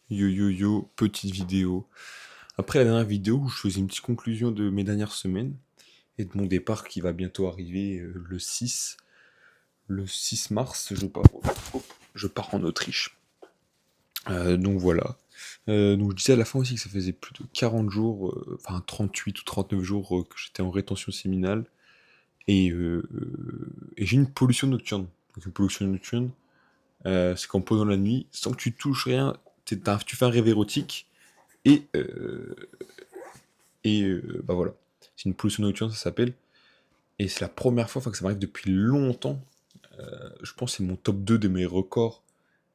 Yo yo yo, petite vidéo. Après la dernière vidéo où je faisais une petite conclusion de mes dernières semaines et de mon départ qui va bientôt arriver le 6 mars, je pars en Autriche. Donc voilà. Donc je disais à la fin aussi que ça faisait plus de 40 jours, enfin 38 ou 39 jours que j'étais en rétention séminale et j'ai une pollution nocturne. Donc une pollution nocturne, c'est qu'en pendant la nuit, sans que tu touches rien, tu fais un rêve érotique et, euh, bah voilà. C'est une pollution nocturne, ça s'appelle. Et c'est la première fois, enfin, que ça m'arrive depuis longtemps. Je pense que c'est mon top 2 de mes records.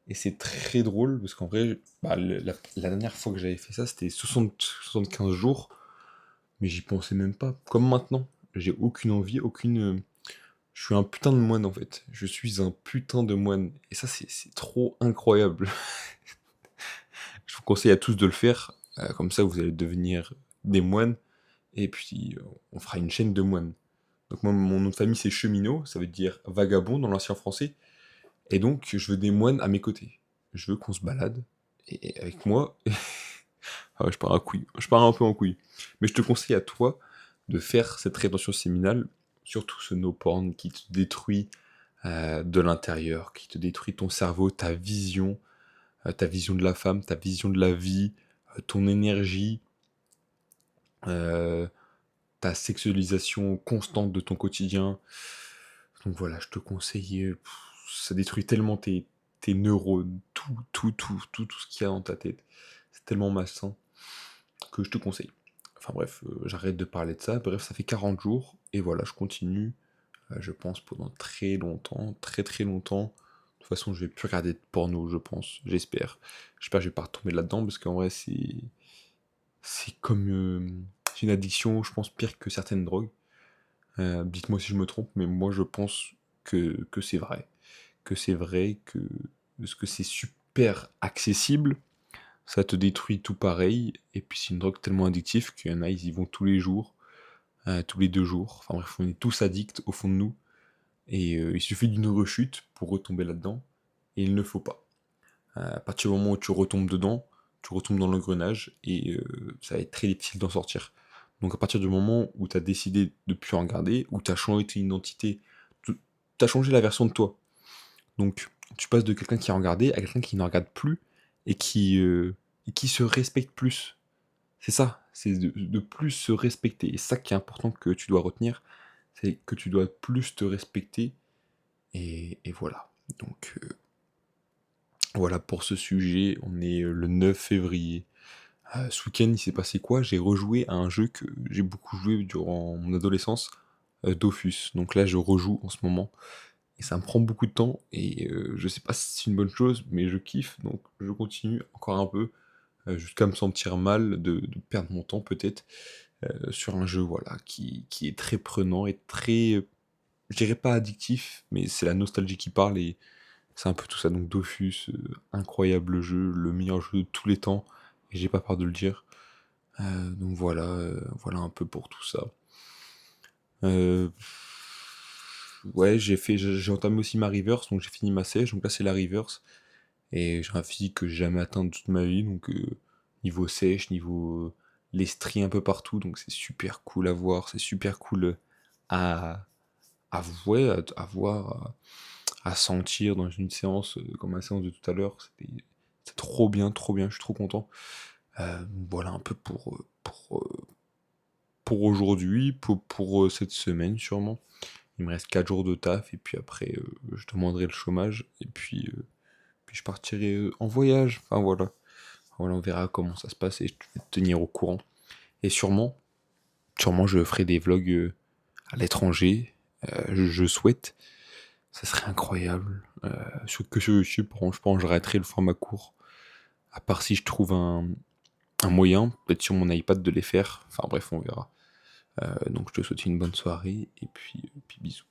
Et c'est très drôle, parce qu'en vrai, bah, la dernière fois que j'avais fait ça, c'était 75 jours. Mais j'y pensais même pas. Comme maintenant. J'ai aucune envie, je suis un putain de moine, en fait. Je suis un putain de moine. Et ça, c'est trop incroyable. Je vous conseille à tous de le faire. Comme ça, vous allez devenir des moines. Et puis, on fera une chaîne de moines. Donc moi, mon nom de famille, c'est Cheminot, ça veut dire vagabond dans l'ancien français. Et donc, je veux des moines à mes côtés. Je veux qu'on se balade. Et avec moi... Ah ouais, je pars un peu en couille. Mais je te conseille à toi de faire cette rétention séminale, surtout ce no porn qui te détruit de l'intérieur, qui te détruit ton cerveau, ta vision de la femme, ta vision de la vie, ton énergie, euh, ta sexualisation constante de ton quotidien. Donc voilà, je te conseille, ça détruit tellement tes neurones, tout ce qu'il y a dans ta tête. C'est tellement malsain que je te conseille. Enfin bref, j'arrête de parler de ça. Bref, ça fait 40 jours, et voilà, je continue, je pense, pendant très longtemps, très très longtemps. De toute façon, je vais plus regarder de porno, je pense, j'espère. J'espère que je vais pas retomber là-dedans, parce qu'en vrai, c'est comme... c'est une addiction, je pense, pire que certaines drogues. Dites-moi si je me trompe, mais moi je pense que c'est vrai. Que c'est vrai, parce que c'est super accessible, ça te détruit tout pareil, et puis c'est une drogue tellement addictive qu'il y en a, ils y vont tous les jours, tous les 2 jours. Enfin bref, on est tous addicts au fond de nous, et il suffit d'une rechute pour retomber là-dedans, et il ne faut pas. À partir du moment où tu retombes dedans, tu retombes dans l'engrenage, et ça va être très difficile d'en sortir. Donc à partir du moment où tu as décidé de plus en regarder, où tu as changé ton identité, tu as changé la version de toi. Donc tu passes de quelqu'un qui a regardé à quelqu'un qui ne regarde plus et qui se respecte plus. C'est ça, c'est de plus se respecter. Et c'est ça qui est important que tu dois retenir, c'est que tu dois plus te respecter. Et voilà. Donc voilà pour ce sujet, on est le 9 février. Ce week-end, il s'est passé quoi? J'ai rejoué à un jeu que j'ai beaucoup joué durant mon adolescence, Dofus. Donc là, je rejoue en ce moment. Et ça me prend beaucoup de temps. Et je sais pas si c'est une bonne chose, mais je kiffe. Donc je continue encore un peu, jusqu'à me sentir mal de perdre mon temps peut-être, sur un jeu voilà, qui est très prenant et très, je dirais pas addictif, mais c'est la nostalgie qui parle et c'est un peu tout ça. Donc Dofus, incroyable jeu, le meilleur jeu de tous les temps, et j'ai pas peur de le dire. Donc voilà, voilà un peu pour tout ça. Euh, ouais, j'ai entamé aussi ma reverse, donc j'ai fini ma sèche, donc là c'est la reverse. Et j'ai un physique que j'ai jamais atteint de toute ma vie, donc niveau sèche, niveau les stries un peu partout, donc c'est super cool à voir, c'est super cool à, ouais, à voir, à sentir dans une séance, comme la séance de tout à l'heure. C'est trop bien, je suis trop content. Voilà un peu pour aujourd'hui, pour cette semaine sûrement. Il me reste 4 jours de taf, et puis après, je demanderai le chômage, et puis je partirai en voyage. Enfin voilà. Voilà, on verra comment ça se passe et je vais te tenir au courant. Et sûrement je ferai des vlogs à l'étranger. Je souhaite. Ça serait incroyable. Je pense que j'arrêterai le format court. À part si je trouve un moyen, peut-être sur mon iPad, de les faire. Enfin bref, on verra. Donc je te souhaite une bonne soirée et puis bisous.